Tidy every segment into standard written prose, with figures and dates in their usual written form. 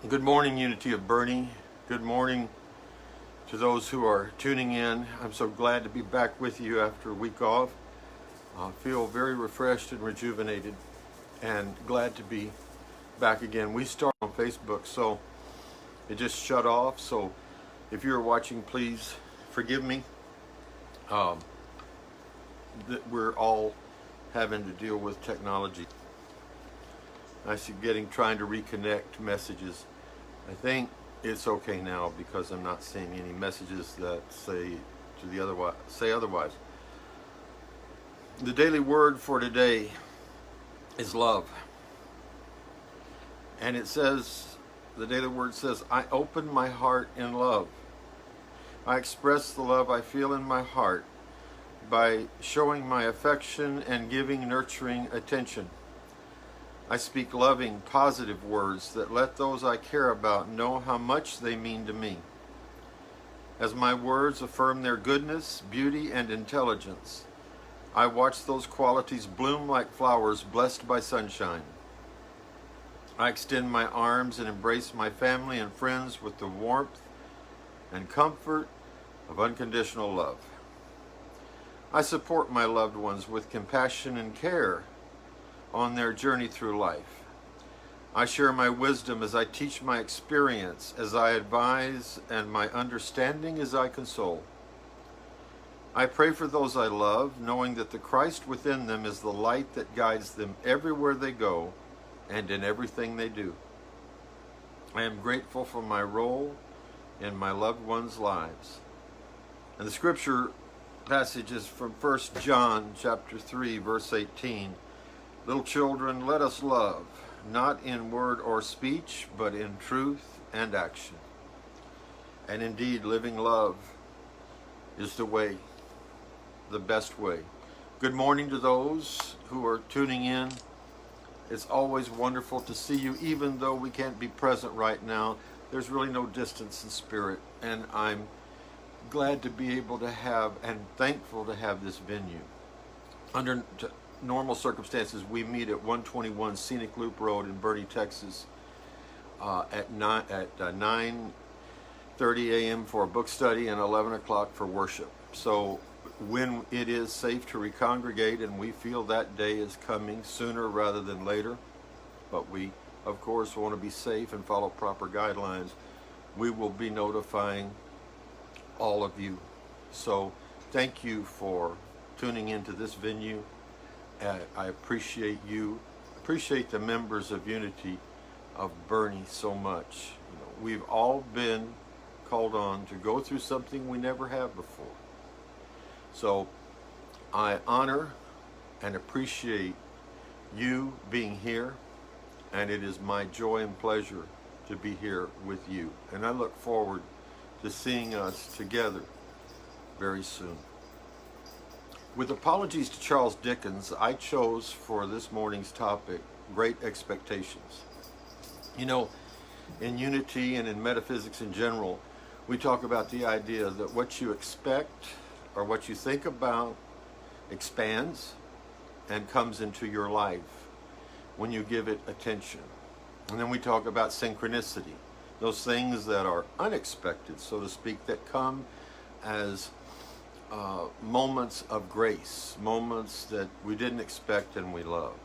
Good morning, Unity of Bernie. Good morning to those who are tuning in. I'm so glad to be back with you after a week off. I feel very refreshed and rejuvenated and glad to be back again. We start on Facebook, so it just shut off. So if you're watching, please forgive me. That we're all having to deal with technology. I see trying to reconnect messages. I think it's okay now because I'm not seeing any messages that say otherwise. The daily word for today is love. And the daily word says, I open my heart in love. I express the love I feel in my heart by showing my affection and giving nurturing attention. I speak loving, positive words that let those I care about know how much they mean to me. As my words affirm their goodness, beauty, and intelligence, I watch those qualities bloom like flowers blessed by sunshine. I extend my arms and embrace my family and friends with the warmth and comfort of unconditional love. I support my loved ones with compassion and care on their journey through life. I share my wisdom as I teach my experience, as I advise, and my understanding as I console. I pray for those I love, knowing that the Christ within them is the light that guides them everywhere they go and in everything they do. I am grateful for my role in my loved ones' lives. And the scripture passage is from 1 John chapter 3, verse 18. Little children, let us love, not in word or speech, but in truth and action. And indeed, living love is the way, the best way. Good morning to those who are tuning in. It's always wonderful to see you, even though we can't be present right now. There's really no distance in spirit, and I'm glad to be able to have and thankful to have this venue. Under normal circumstances, we meet at 121 Scenic Loop Road in Bernie, Texas, at 9:30 a.m. for a book study and 11 o'clock for worship. So when it is safe to recongregate, and we feel that day is coming sooner rather than later, but we, of course, want to be safe and follow proper guidelines, we will be notifying all of you. So thank you for tuning into this venue. I appreciate you, appreciate the members of Unity of Bernie so much. We've all been called on to go through something we never have before. So I honor and appreciate you being here, and it is my joy and pleasure to be here with you. And I look forward to seeing us together very soon. With apologies to Charles Dickens, I chose for this morning's topic, Great Expectations. In Unity and in metaphysics in general, we talk about the idea that what you expect or what you think about expands and comes into your life when you give it attention. And then we talk about synchronicity, those things that are unexpected, so to speak, that come as moments of grace, moments that we didn't expect and we love.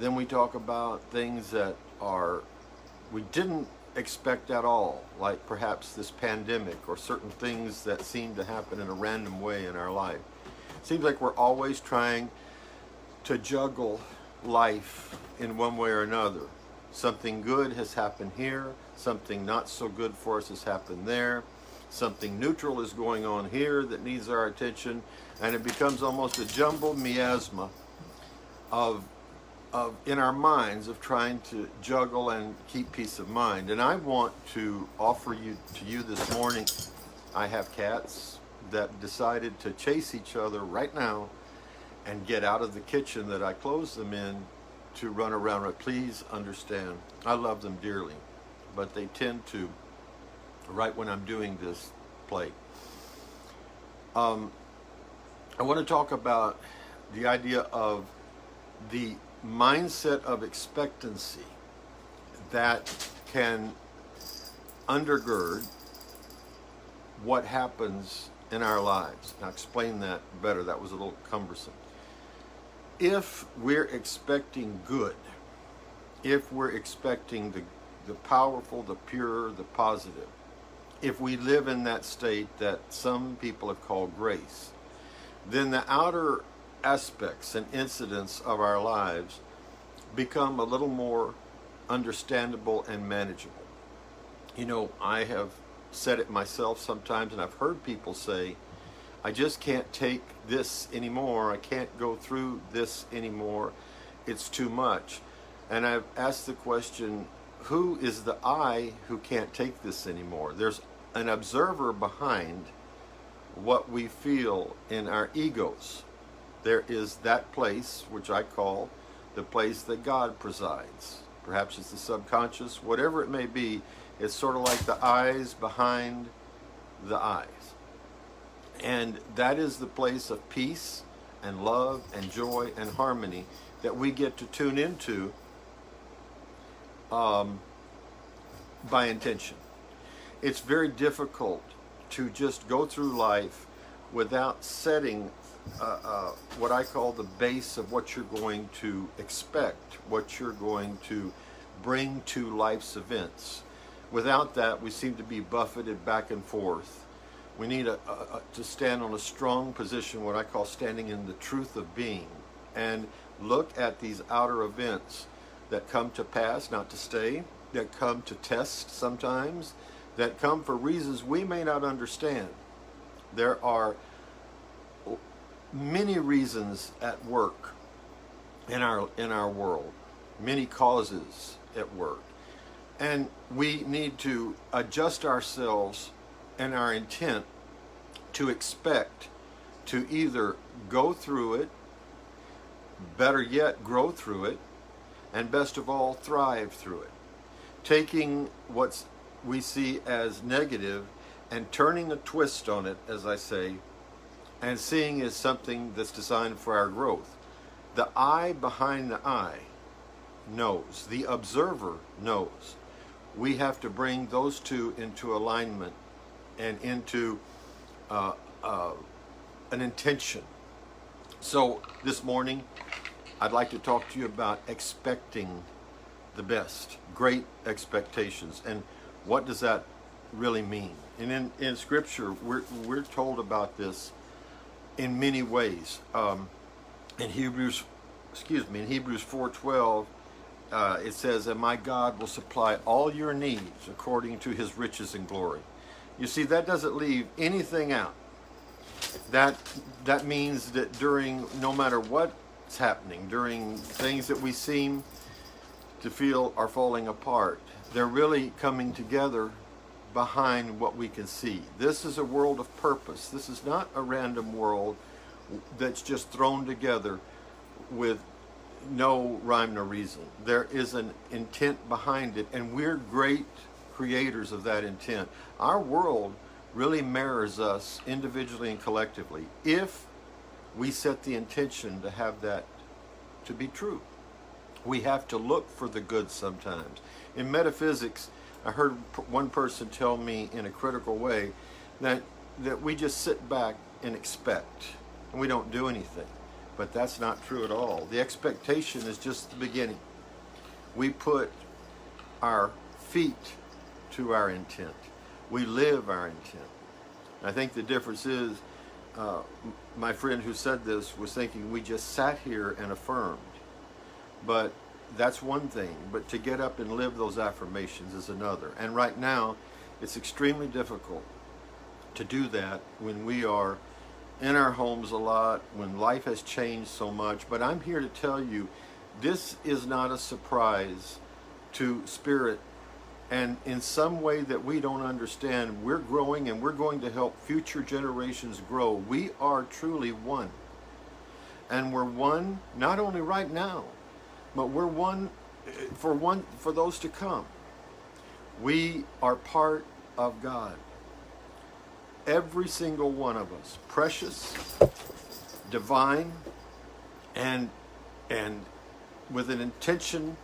Then we talk about things that we didn't expect at all, like perhaps this pandemic or certain things that seem to happen in a random way in our life. It seems like we're always trying to juggle life in one way or another. Something good has happened here, something not so good for us has happened there. Something neutral is going on here that needs our attention, and it becomes almost a jumbled miasma of in our minds of trying to juggle and keep peace of mind. And I want to offer to you this morning. I have cats that decided to chase each other right now and get out of the kitchen that I closed them in to run around. Please understand, I love them dearly, but they tend to, right when I'm doing this, play. I want to talk about the idea of the mindset of expectancy that can undergird what happens in our lives. Now, explain that better. That was a little cumbersome. If we're expecting good, if we're expecting the powerful, the pure, the positive, if we live in that state that some people have called grace, then the outer aspects and incidents of our lives become a little more understandable and manageable. You know, I have said it myself sometimes, and I've heard people say, I just can't take this anymore. I can't go through this anymore. It's too much. And I've asked the question, who is the I who can't take this anymore? There's an observer behind what we feel in our egos. There is that place, which I call the place that God presides. Perhaps it's the subconscious, whatever it may be. It's sort of like the eyes behind the eyes. And that is the place of peace and love and joy and harmony that we get to tune into by intention. It's very difficult to just go through life without setting what I call the base of what you're going to expect, what you're going to bring to life's events. Without that, we seem to be buffeted back and forth. We need to stand on a strong position, what I call standing in the truth of being, and look at these outer events that come to pass, not to stay, that come to test sometimes, that come for reasons we may not understand. There are many reasons at work in our world, many causes at work. And we need to adjust ourselves and our intent to expect to either go through it, better yet, grow through it, and best of all, thrive through it. Taking what we see as negative and turning a twist on it, as I say, and seeing as something that's designed for our growth. The I behind the I knows. The observer knows. We have to bring those two into alignment and into an intention. So this morning, I'd like to talk to you about expecting the best, great expectations, and what does that really mean? And in Scripture, we're told about this in many ways. In Hebrews 4:12, it says, and my God will supply all your needs according to his riches and glory. You see, that doesn't leave anything out. That means that during, no matter what's happening, during things that we seem to feel are falling apart, they're really coming together behind what we can see. This is a world of purpose. This is not a random world that's just thrown together with no rhyme, no reason. There is an intent behind it, and we're great creators of that intent. Our world really mirrors us individually and collectively if we set the intention to have that to be true. We have to look for the good sometimes. In metaphysics, I heard one person tell me in a critical way that we just sit back and expect, and we don't do anything. But that's not true at all. The expectation is just the beginning. We put our feet to our intent. We live our intent. I think the difference is, my friend who said this was thinking we just sat here and affirmed. But that's one thing. But to get up and live those affirmations is another. And right now, it's extremely difficult to do that when we are in our homes a lot, when life has changed so much. But I'm here to tell you, this is not a surprise to Spirit. And in some way that we don't understand, we're growing and we're going to help future generations grow. We are truly one. And we're one not only right now, but we're one for those to come. We are part of God. Every single one of us, precious, divine, and with an intention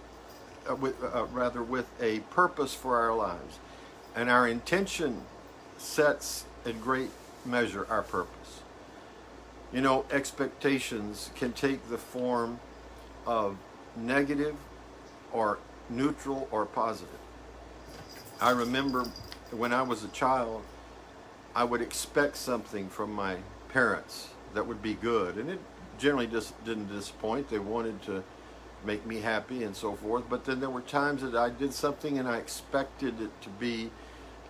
with a purpose for our lives, and our intention sets in great measure our purpose. You know, expectations can take the form of negative or neutral or positive. I remember when I was a child, I would expect something from my parents that would be good, and it generally just didn't disappoint. They wanted to make me happy and so forth, but then there were times that I did something and I expected it to be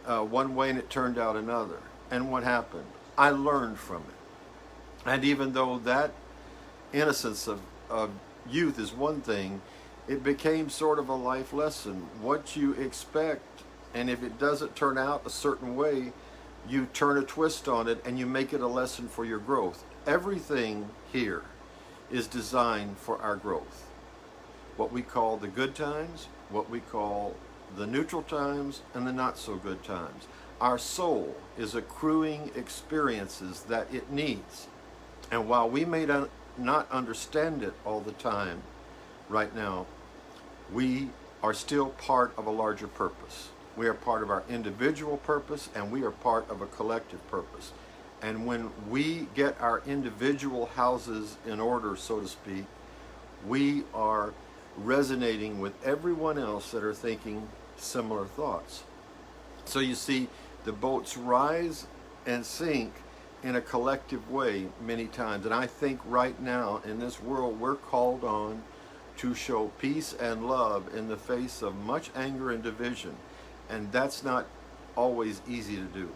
one way and it turned out another. And what happened? I learned from it. And even though that innocence of youth is one thing, it became sort of a life lesson. What you expect, and if it doesn't turn out a certain way, you turn a twist on it and you make it a lesson for your growth. Everything here is designed for our growth. What we call the good times, what we call the neutral times, and the not so good times. Our soul is accruing experiences that it needs. And while we may not understand it all the time right now, we are still part of a larger purpose. We are part of our individual purpose, and we are part of a collective purpose. And when we get our individual houses in order, so to speak, we are resonating with everyone else that are thinking similar thoughts. So you see, the boats rise and sink in a collective way many times. And I think right now in this world, we're called on to show peace and love in the face of much anger and division. And that's not always easy to do.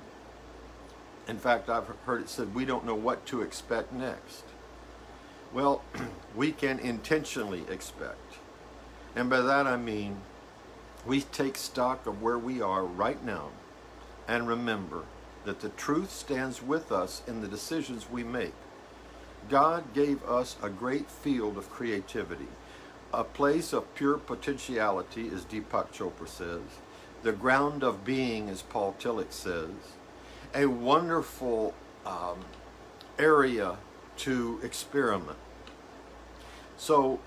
In fact, I've heard it said, we don't know what to expect next. Well, we can intentionally expect. And by that I mean, we take stock of where we are right now and remember that the truth stands with us in the decisions we make. God gave us a great field of creativity, a place of pure potentiality, as Deepak Chopra says, the ground of being, as Paul Tillich says, a wonderful area to experiment. So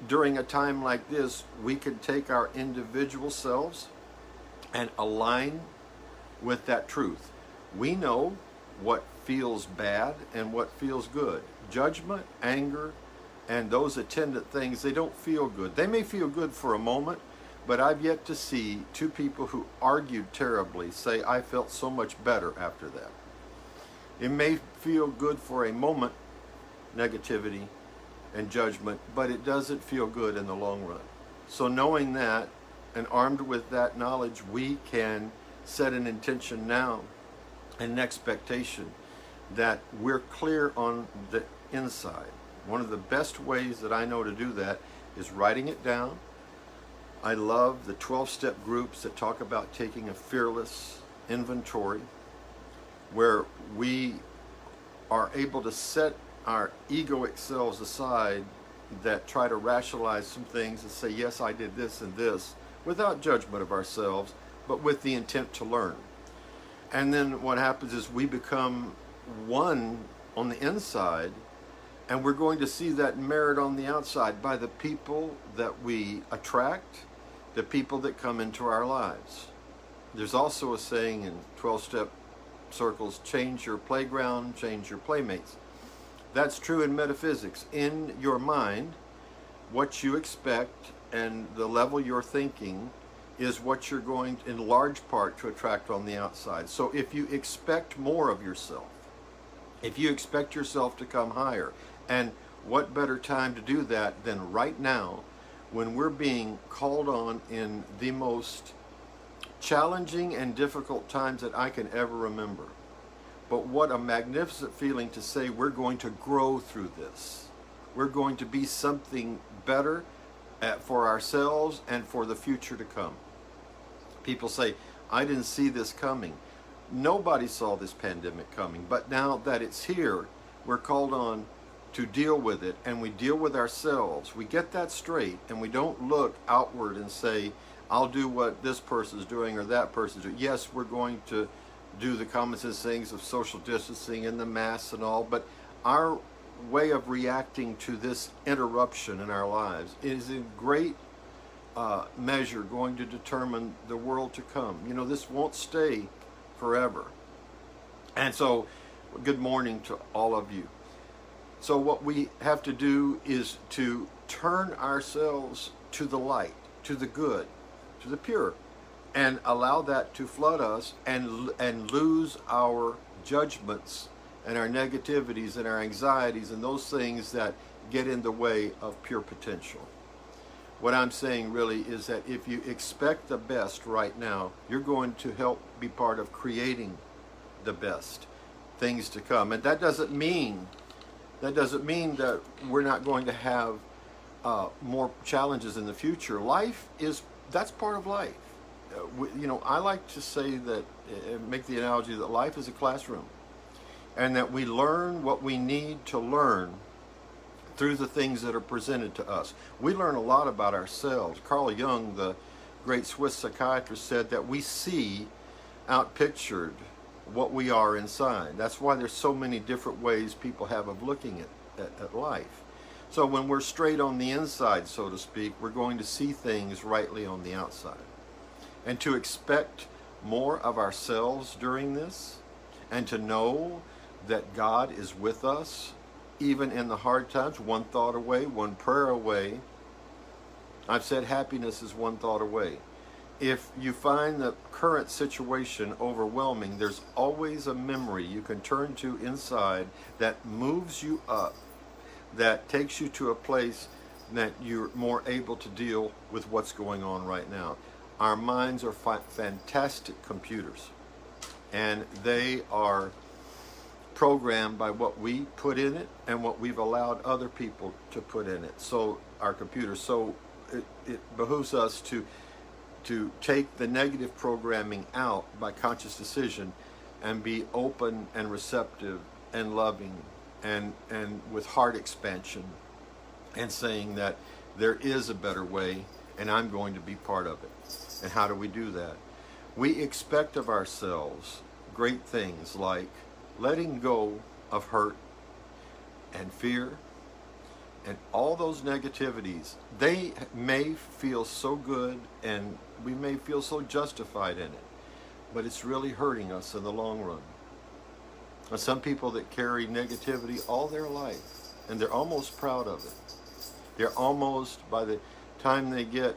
during a time like this, we can take our individual selves and align with that truth. We know what feels bad and what feels good. Judgment, anger, and those attendant things, they don't feel good. They may feel good for a moment, but I've yet to see two people who argued terribly say, I felt so much better after that. It may feel good for a moment, negativity and judgment, but it doesn't feel good in the long run. So knowing that and armed with that knowledge, we can set an intention now and an expectation that we're clear on the inside. One of the best ways that I know to do that is writing it down. I love the 12-step groups that talk about taking a fearless inventory where we are able to set our egoic selves aside that try to rationalize some things and say, yes, I did this and this, without judgment of ourselves, but with the intent to learn. And then what happens is we become one on the inside, and we're going to see that mirrored on the outside by the people that we attract, the people that come into our lives. There's also a saying in 12-step circles, change your playground, change your playmates. That's true in metaphysics. In your mind, what you expect and the level you're thinking is what you're going in large part to attract on the outside. So if you expect more of yourself, if you expect yourself to come higher, and what better time to do that than right now when we're being called on in the most challenging and difficult times that I can ever remember. But what a magnificent feeling to say we're going to grow through this. We're going to be something better for ourselves and for the future to come. People say, I didn't see this coming. Nobody saw this pandemic coming, but now that it's here, we're called on to deal with it, and we deal with ourselves. We get that straight, and we don't look outward and say, I'll do what this person's doing or that person's doing. Yes, we're going to do the common sense things of social distancing and the masks and all, but our way of reacting to this interruption in our lives is in great measure going to determine the world to come. You know, this won't stay forever. And so, good morning to all of you. So what we have to do is to turn ourselves to the light, to the good, to the pure, and allow that to flood us, and lose our judgments and our negativities and our anxieties and those things that get in the way of pure potential. What I'm saying really is that if you expect the best right now, you're going to help be part of creating the best things to come. And that doesn't mean that we're not going to have more challenges in the future. That's part of life. You know, I like to say that, make the analogy that life is a classroom, and that we learn what we need to learn through the things that are presented to us. We learn a lot about ourselves. Carl Jung, the great Swiss psychiatrist, said that we see outpictured what we are inside. That's why there's so many different ways people have of looking at life. So when we're straight on the inside, so to speak, we're going to see things rightly on the outside. And to expect more of ourselves during this, and to know that God is with us even in the hard times, one thought away, one prayer away. I've said happiness is one thought away. If you find the current situation overwhelming, there's always a memory you can turn to inside that moves you up, that takes you to a place that you're more able to deal with what's going on right now. Our minds are fantastic computers, and they are programmed by what we put in it and what we've allowed other people to put in it. So our computers. So it behooves us to take the negative programming out by conscious decision, and be open and receptive and loving and with heart expansion, and saying that there is a better way and I'm going to be part of it. And how do we do that? We expect of ourselves great things like letting go of hurt and fear and all those negativities. They may feel so good and we may feel so justified in it, but it's really hurting us in the long run. There's some people that carry negativity all their life, and they're almost proud of it. They're almost, by the time they get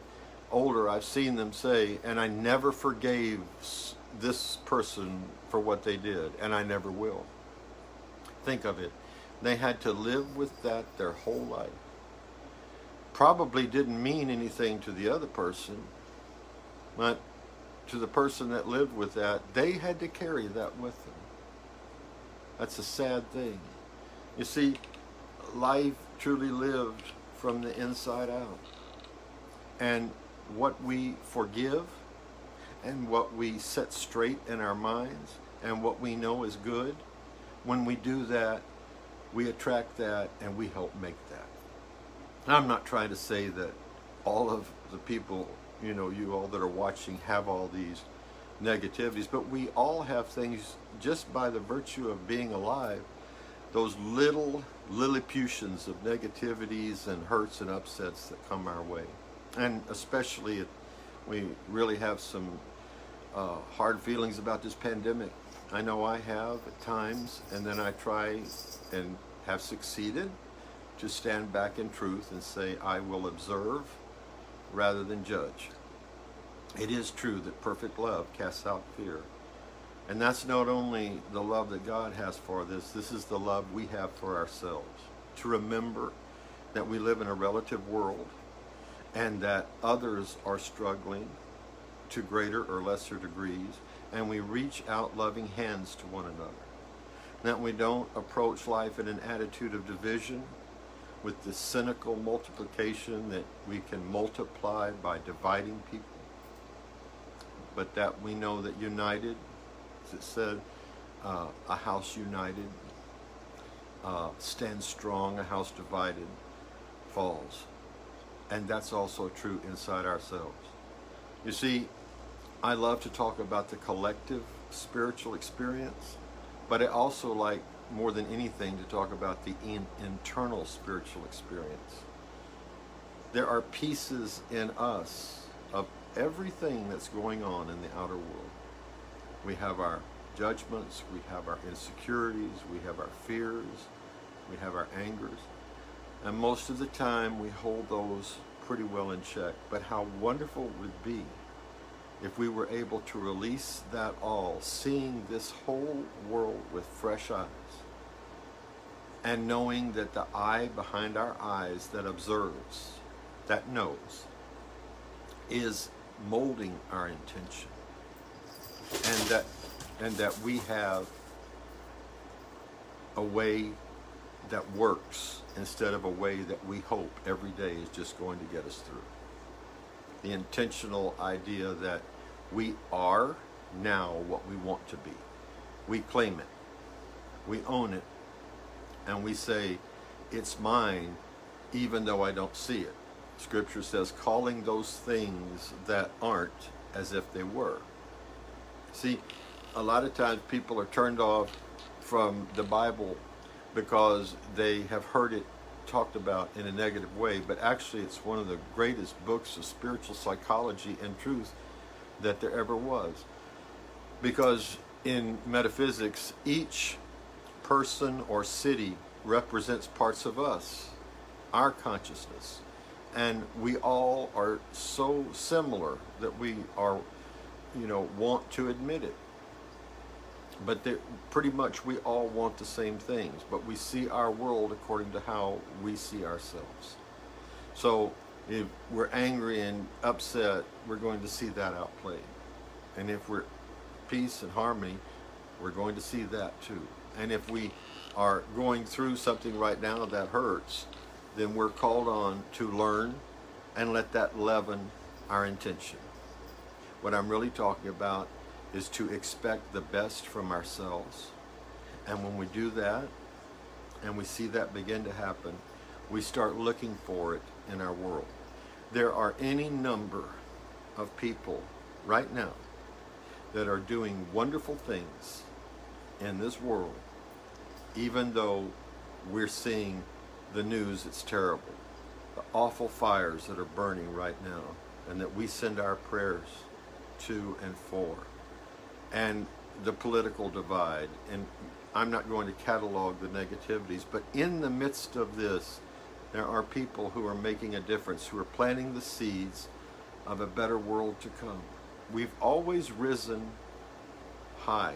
older, I've seen them say, and I never forgave this person for what they did, and I never will. Think of it. They had to live with that their whole life. Probably didn't mean anything to the other person, but to the person that lived with that, they had to carry that with them. That's a sad thing. You see, life truly lived from the inside out. And what we forgive and what we set straight in our minds and what we know is good, when we do that, we attract that and we help make that. I'm not trying to say that all of the people, you all that are watching have all these negativities, but we all have things just by the virtue of being alive, those little Lilliputians of negativities and hurts and upsets that come our way. And especially we really have some hard feelings about this pandemic. I know I have at times, and then I try and have succeeded to stand back in truth and say, I will observe rather than judge. It is true that perfect love casts out fear. And that's not only the love that God has for this is the love we have for ourselves. To remember that we live in a relative world and that others are struggling to greater or lesser degrees, and we reach out loving hands to one another. That we don't approach life in an attitude of division with the cynical multiplication that we can multiply by dividing people, but that we know that united, as it said, a house united stands strong, a house divided falls. And that's also true inside ourselves. You see, I love to talk about the collective spiritual experience, but I also like more than anything to talk about the internal spiritual experience. There are pieces in us of everything that's going on in the outer world. We have our judgments, we have our insecurities, we have our fears, we have our angers. And most of the time we hold those pretty well in check. But how wonderful it would be if we were able to release that all, seeing this whole world with fresh eyes, and knowing that the eye behind our eyes that observes, that knows, is molding our intention, and that we have a way that works instead of a way that we hope every day is just going to get us through. The intentional idea that we are now what we want to be. We claim it, we own it, and we say, it's mine, even though I don't see it. Scripture says, calling those things that aren't as if they were. See, a lot of times people are turned off from the Bible because they have heard it talked about in a negative way, but actually it's one of the greatest books of spiritual psychology and truth that there ever was. Because in metaphysics, each person or city represents parts of us, our consciousness. And we all are so similar that we are, want to admit it. But pretty much we all want the same things, but we see our world according to how we see ourselves. So if we're angry and upset, we're going to see that outplayed. And if we're peace and harmony, we're going to see that too. And if we are going through something right now that hurts, then we're called on to learn and let that leaven our intention. What I'm really talking about is to expect the best from ourselves. And when we do that, and we see that begin to happen, we start looking for it in our world. There are any number of people right now that are doing wonderful things in this world, even though we're seeing the news, it's terrible. The awful fires that are burning right now, and that we send our prayers to and for. And the political divide, and I'm not going to catalog the negativities, but in the midst of this, there are people who are making a difference, who are planting the seeds of a better world to come. We've always risen high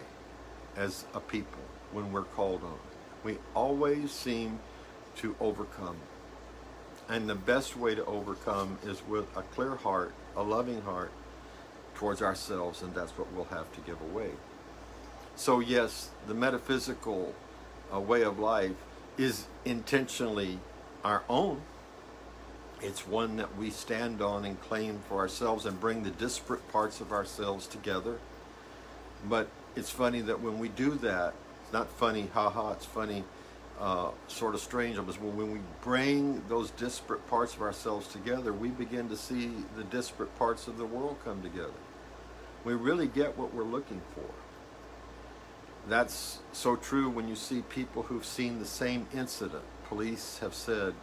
as a people when we're called on. We always seem to overcome. And the best way to overcome is with a clear heart, a loving heart towards ourselves, and that's what we'll have to give away. So yes, the metaphysical way of life is intentionally our own. It's one that we stand on and claim for ourselves and bring the disparate parts of ourselves together. But it's funny that when we do that, it's not funny, haha, it's funny, sort of strange, but when we bring those disparate parts of ourselves together, we begin to see the disparate parts of the world come together. We really get what we're looking for. That's so true when you see people who've seen the same incident. Police have said,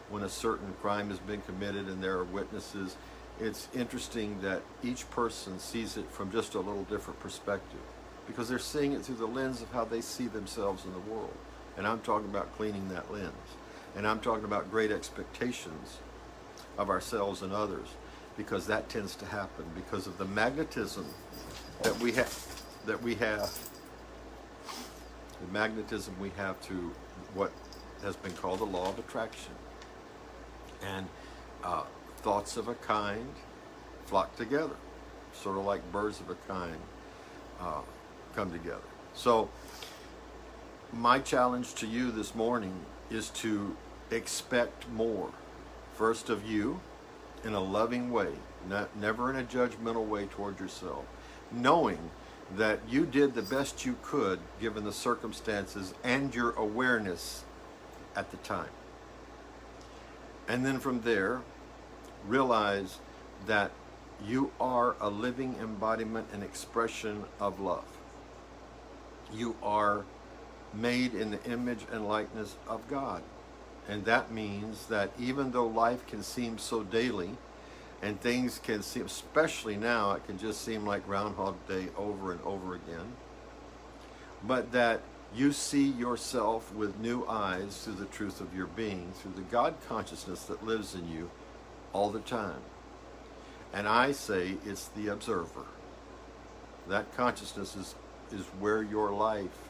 when a certain crime has been committed and there are witnesses, it's interesting that each person sees it from just a little different perspective, because they're seeing it through the lens of how they see themselves in the world. And I'm talking about cleaning that lens. And I'm talking about great expectations of ourselves and others, because that tends to happen because of the magnetism that we have, the magnetism we have to what has been called the law of attraction. And thoughts of a kind flock together, sort of like birds of a kind come together. So my challenge to you this morning is to expect more, first of you, in a loving way, never in a judgmental way toward yourself, knowing that you did the best you could given the circumstances and your awareness at the time. And then from there, realize that you are a living embodiment and expression of love. You are made in the image and likeness of God. And that means that even though life can seem so daily, and things can seem, especially now, it can just seem like Groundhog Day over and over again, but that you see yourself with new eyes through the truth of your being, through the God consciousness that lives in you all the time. And I say it's the observer. That consciousness is where your life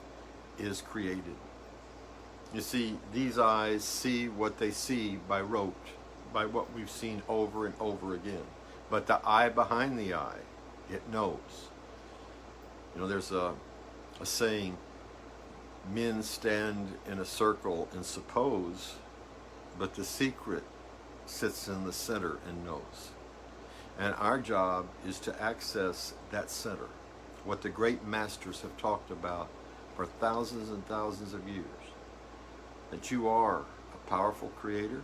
is created. You see, these eyes see what they see by rote, by what we've seen over and over again. But the eye behind the eye, it knows. You know, there's a saying, men stand in a circle and suppose, but the secret sits in the center and knows. And our job is to access that center, what the great masters have talked about for thousands and thousands of years. That you are a powerful creator,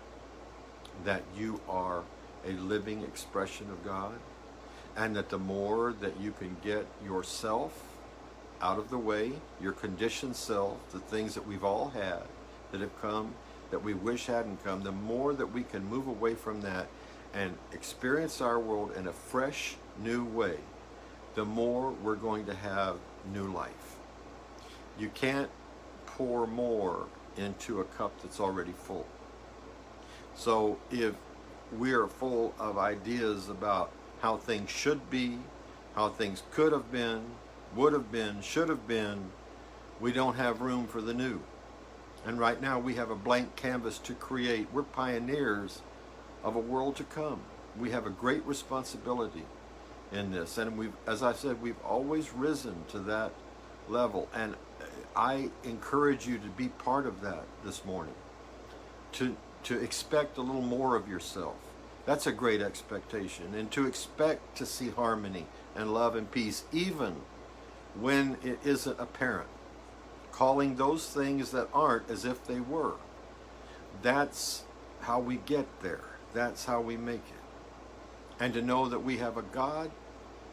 that you are a living expression of God, and that the more that you can get yourself out of the way, your conditioned self, the things that we've all had that have come, that we wish hadn't come, the more that we can move away from that and experience our world in a fresh, new way, the more we're going to have new life. You can't pour more into a cup that's already full. So if we are full of ideas about how things should be, how things could have been, would have been, should have been, we don't have room for the new. And right now we have a blank canvas to create. We're pioneers of a world to come. We have a great responsibility in this. And we've, as I said, we've always risen to that level. And I encourage you to be part of that this morning. To expect a little more of yourself. That's a great expectation. And to expect to see harmony and love and peace, even when it isn't apparent. Calling those things that aren't as if they were. That's how we get there. That's how we make it. And to know that we have a God,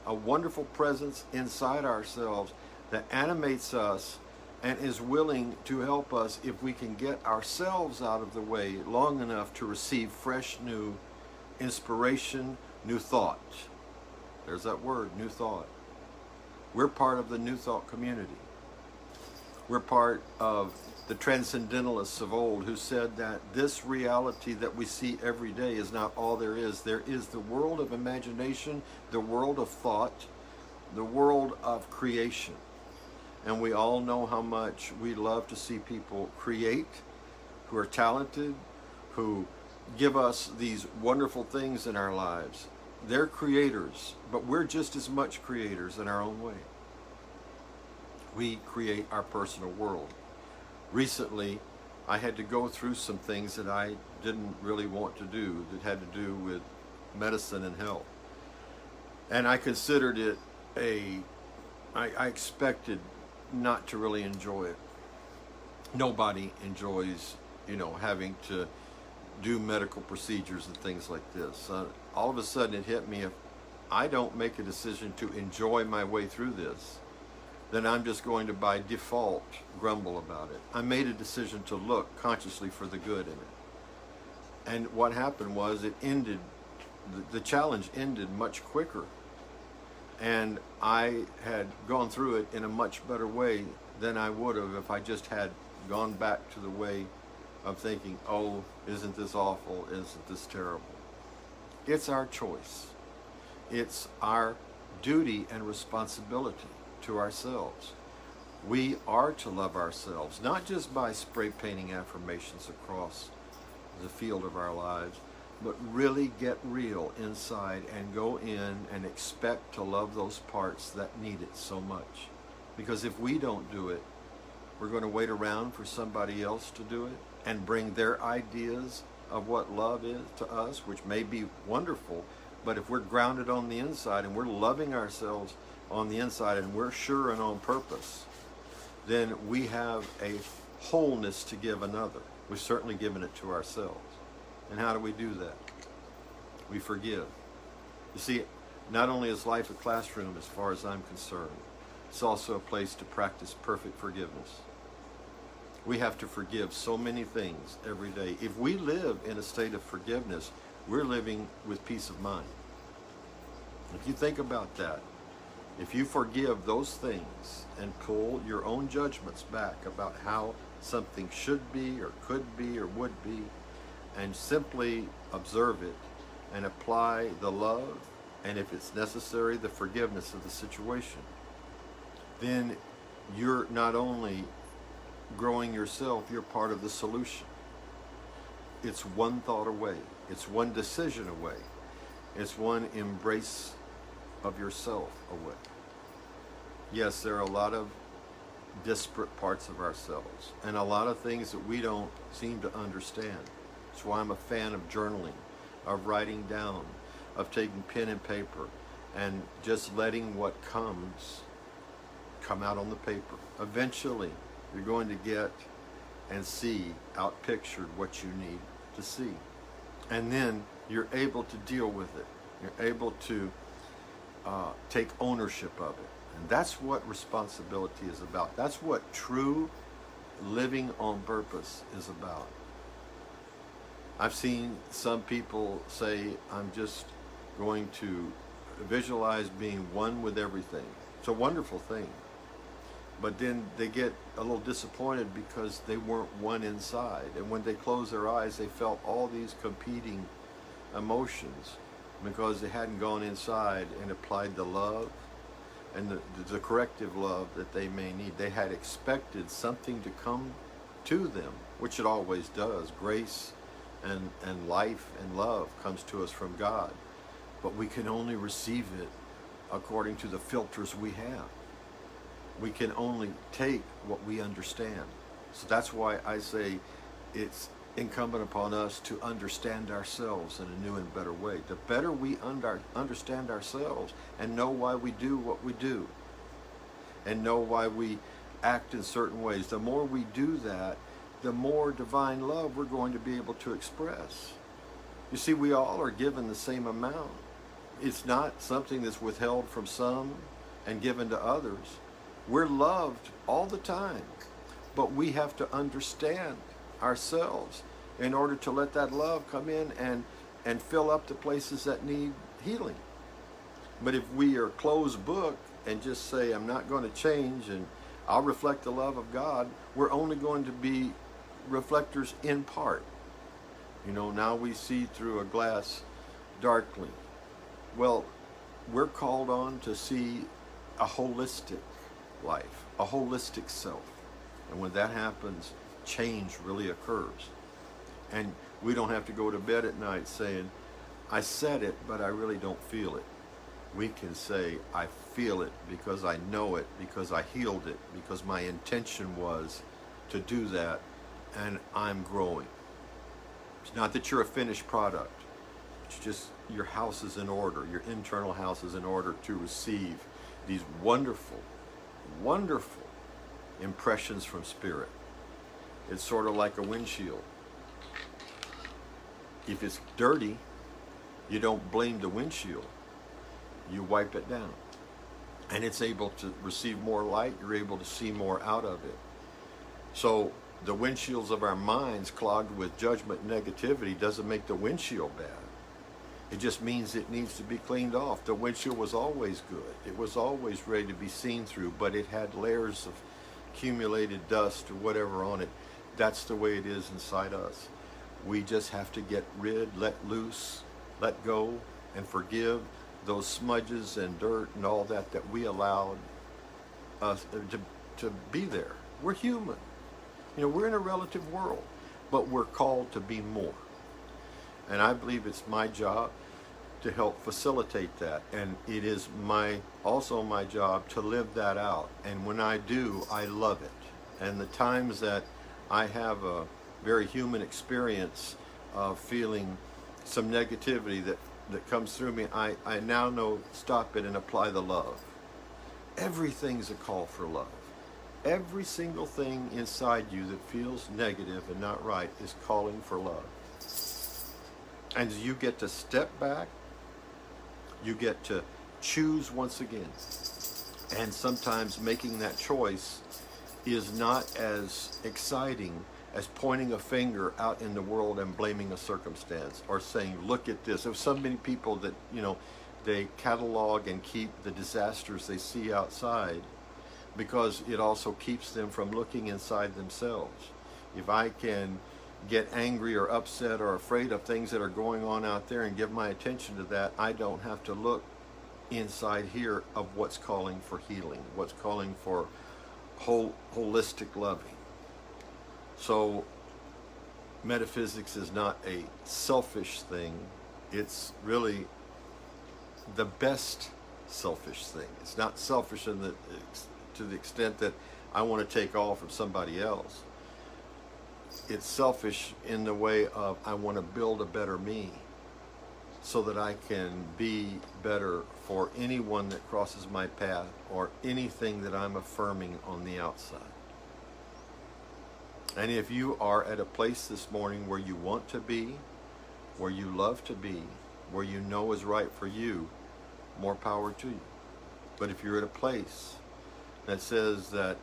a wonderful presence inside ourselves that animates us and is willing to help us if we can get ourselves out of the way long enough to receive fresh, new inspiration, new thought. There's that word, new thought. We're part of the New Thought community. We're part of the transcendentalists of old who said that this reality that we see every day is not all there is. There is the world of imagination, the world of thought, the world of creation. And we all know how much we love to see people create, who are talented, who give us these wonderful things in our lives. They're creators, but we're just as much creators in our own way. We create our personal world. Recently, I had to go through some things that I didn't really want to do, that had to do with medicine and health. And I considered it I expected not to really enjoy it. Nobody enjoys, having to do medical procedures and things like this. All of a sudden it hit me, if I don't make a decision to enjoy my way through this, then I'm just going to by default grumble about it. I made a decision to look consciously for the good in it. And what happened was it ended, the challenge ended much quicker. And I had gone through it in a much better way than I would have if I just had gone back to the way of thinking, oh, isn't this awful? Isn't this terrible? It's our choice. It's our duty and responsibility to ourselves. We are to love ourselves, not just by spray painting affirmations across the field of our lives, but really get real inside and go in and expect to love those parts that need it so much. Because if we don't do it, we're going to wait around for somebody else to do it and bring their ideas of what love is to us, which may be wonderful, but if we're grounded on the inside and we're loving ourselves on the inside and we're sure and on purpose, then we have a wholeness to give another. We've certainly given it to ourselves. And how do we do that? We forgive. You see, not only is life a classroom as far as I'm concerned, it's also a place to practice perfect forgiveness. We have to forgive so many things every day. If we live in a state of forgiveness, we're living with peace of mind. If you think about that, if you forgive those things and pull your own judgments back about how something should be or could be or would be, and simply observe it and apply the love, and if it's necessary, the forgiveness of the situation, then you're not only growing yourself, you're part of the solution. It's one thought away. It's one decision away. It's one embrace of yourself away. Yes, there are a lot of disparate parts of ourselves and a lot of things that we don't seem to understand. That's why I'm a fan of journaling, of writing down, of taking pen and paper and just letting what comes come out on the paper. Eventually, you're going to get and see outpictured what you need to see. And then you're able to deal with it. You're able to take ownership of it. And that's what responsibility is about. That's what true living on purpose is about. I've seen some people say, I'm just going to visualize being one with everything. It's a wonderful thing. But then they get a little disappointed because they weren't one inside. And when they closed their eyes, they felt all these competing emotions because they hadn't gone inside and applied the love and the corrective love that they may need. They had expected something to come to them, which it always does. Grace and life and love comes to us from God. But we can only receive it according to the filters we have. We can only take what we understand. So that's why I say it's incumbent upon us to understand ourselves in a new and better way. The better we understand ourselves and know why we do what we do and know why we act in certain ways, the more we do that, the more divine love we're going to be able to express. You see, we all are given the same amount. It's not something that's withheld from some and given to others. We're loved all the time, but we have to understand ourselves in order to let that love come in and fill up the places that need healing. But if we are closed book and just say, I'm not going to change and I'll reflect the love of God, we're only going to be reflectors in part. You know, now we see through a glass darkly. Well, we're called on to see a holistic life, a holistic self. And when that happens, change really occurs. And we don't have to go to bed at night saying, I said it, but I really don't feel it. We can say, I feel it because I know it, because I healed it, because my intention was to do that, and I'm growing. It's not that you're a finished product. It's just your house is in order, your internal house is in order to receive these wonderful, wonderful impressions from Spirit. It's sort of like a windshield. If it's dirty, you don't blame the windshield. You wipe it down. And it's able to receive more light. You're able to see more out of it. So the windshields of our minds clogged with judgment and negativity doesn't make the windshield bad. It just means it needs to be cleaned off. The windshield was always good. It was always ready to be seen through, but it had layers of accumulated dust or whatever on it. That's the way it is inside us. We just have to get rid, let loose, let go, and forgive those smudges and dirt and all that we allowed us to be there. We're human. You know, we're in a relative world, but we're called to be more. And I believe it's my job to help facilitate that. And it is also my job to live that out. And when I do, I love it. And the times that I have a very human experience of feeling some negativity that comes through me, I now know, stop it and apply the love. Everything's a call for love. Every single thing inside you that feels negative and not right is calling for love. And you get to step back, you get to choose once again. And sometimes making that choice is not as exciting as pointing a finger out in the world and blaming a circumstance or saying, look at this. There's so many people that, they catalog and keep the disasters they see outside because it also keeps them from looking inside themselves. If I can get angry or upset or afraid of things that are going on out there and give my attention to that, I don't have to look inside here of what's calling for healing, what's calling for holistic loving. So metaphysics is not a selfish thing. It's really the best selfish thing. It's not selfish to the extent that I want to take all from somebody else. It's selfish in the way of I want to build a better me so that I can be better for anyone that crosses my path or anything that I'm affirming on the outside. And if you are at a place this morning where you want to be, where you love to be, where you know is right for you, more power to you. But if you're at a place that says that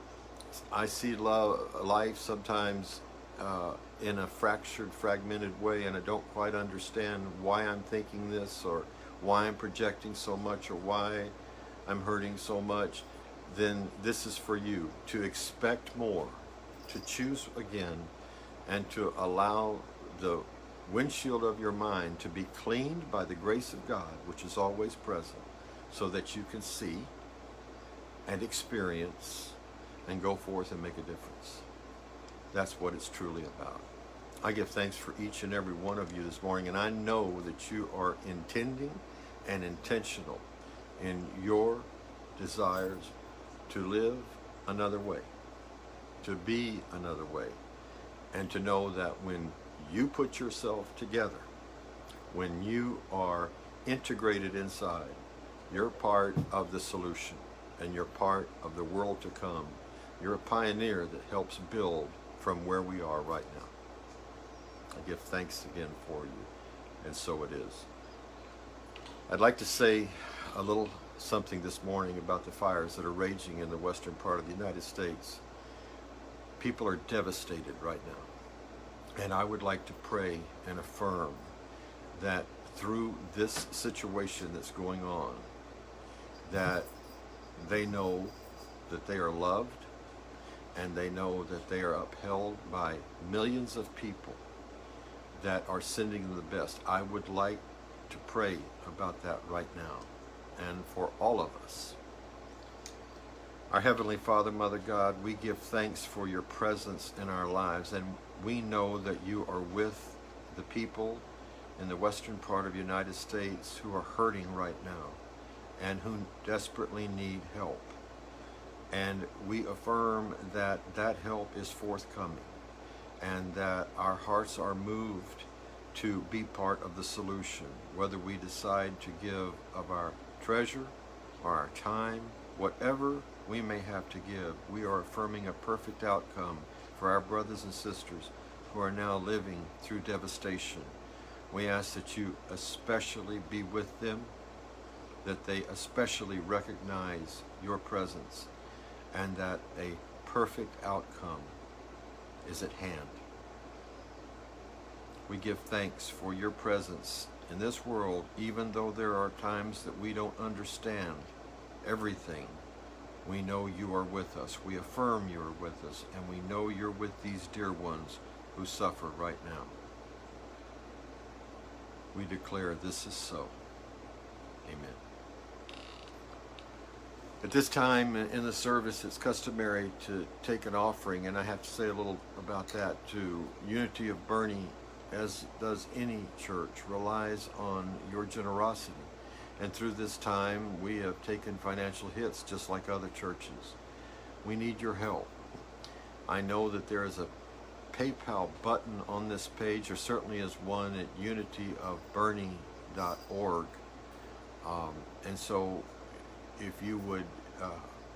I see life sometimes in a fractured, fragmented way, and I don't quite understand why I'm thinking this or why I'm projecting so much or why I'm hurting so much, then this is for you to expect more, to choose again, and to allow the windshield of your mind to be cleaned by the grace of God, which is always present, so that you can see and experience and go forth and make a difference. That's what it's truly about. I give thanks for each and every one of you this morning, and I know that you are intending and intentional in your desires to live another way, to be another way, and to know that when you put yourself together, when you are integrated inside, you're part of the solution and you're part of the world to come. You're a pioneer that helps build from where we are right now. I give thanks again for you, and so it is. I'd like to say a little something this morning about the fires that are raging in the western part of the United States. People are devastated right now, and I would like to pray and affirm that through this situation that's going on, that they know that they are loved, and they know that they are upheld by millions of people that are sending them the best. I would like to pray about that right now, and for all of us. Our Heavenly Father, Mother God, we give thanks for your presence in our lives, and we know that you are with the people in the western part of the United States who are hurting right now and who desperately need help. And we affirm that that help is forthcoming, and that our hearts are moved to be part of the solution, whether we decide to give of our treasure or our time, whatever we may have to give. We are affirming a perfect outcome for our brothers and sisters who are now living through devastation. We ask that you especially be with them, that they especially recognize your presence, and that a perfect outcome is at hand. We give thanks for your presence in this world, even though there are times that we don't understand everything. We know you are with us. We affirm you are with us, and we know you're with these dear ones who suffer right now. We declare this is so. Amen. At this time in the service, it's customary to take an offering, and I have to say a little about that too. Unity of Bernie, as does any church, relies on your generosity. And through this time, we have taken financial hits just like other churches. We need your help. I know that there is a PayPal button on this page. There certainly is one at unityofbernie.org. And so if you would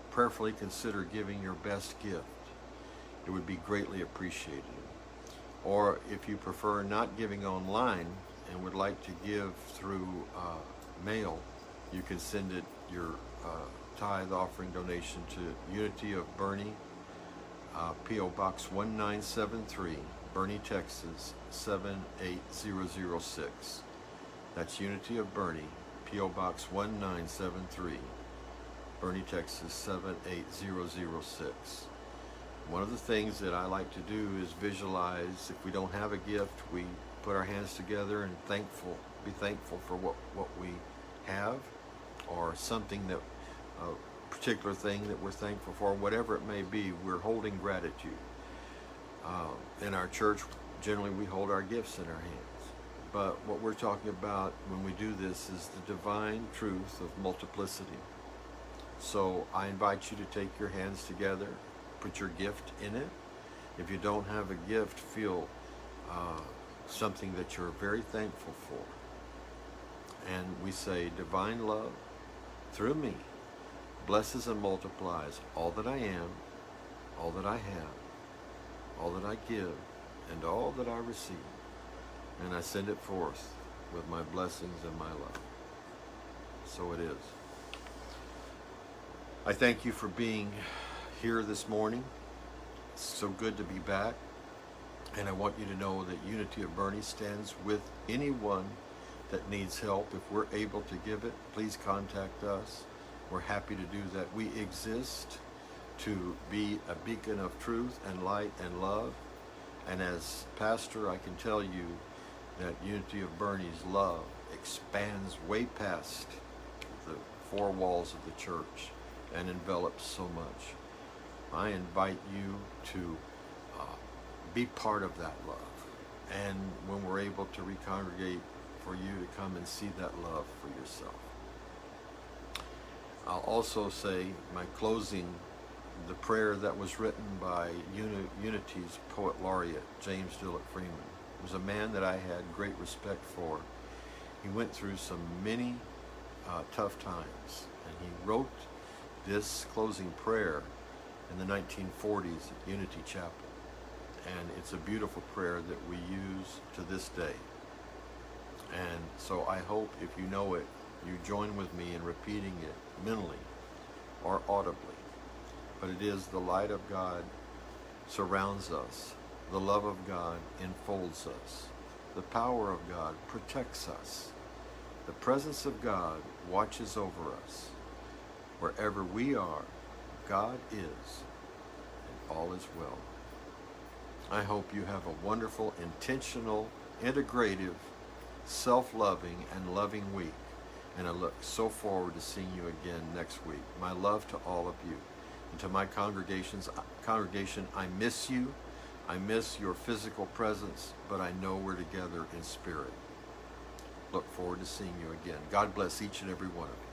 prayerfully consider giving your best gift, it would be greatly appreciated. Or if you prefer not giving online and would like to give through mail, you can send it your tithe offering donation to Unity of Bernie, P.O. Box 1973, Bernie, Texas 78006. That's Unity of Bernie, P.O. Box 1973, Bernie, Texas 78006. One of the things that I like to do is visualize. If we don't have a gift, we put our hands together and be thankful for what we have, or something that, a particular thing that we're thankful for, whatever it may be. We're holding gratitude. In our church, generally we hold our gifts in our hands. But what we're talking about when we do this is the divine truth of multiplicity. So I invite you to take your hands together, put your gift in it. If you don't have a gift, feel something that you're very thankful for. And we say, divine love through me blesses and multiplies all that I am, all that I have, all that I give, and all that I receive. And I send it forth with my blessings and my love. So it is. I thank you for being here this morning. It's so good to be back. And I want you to know that Unity of Bernie stands with anyone that needs help. If we're able to give it, please contact us. We're happy to do that. We exist to be a beacon of truth and light and love. And as pastor, I can tell you that Unity of Bernie's love expands way past the four walls of the church and envelops so much. I invite you to be part of that love. And when we're able to recongregate, for you to come and see that love for yourself. I'll also say, my closing, the prayer that was written by Unity's poet laureate, James Dillett Freeman, was a man that I had great respect for. He went through some many tough times, and he wrote this closing prayer in the 1940s at Unity Chapel. And it's a beautiful prayer that we use to this day. And so I hope, if you know it, you join with me in repeating it mentally or audibly. But it is, the light of God surrounds us. The love of God enfolds us. The power of God protects us. The presence of God watches over us. Wherever we are, God is, and all is well. I hope you have a wonderful, intentional, integrative, self-loving, and loving week. And I look so forward to seeing you again next week. My love to all of you. And to my congregation, I miss you. I miss your physical presence, but I know we're together in spirit. Look forward to seeing you again. God bless each and every one of you.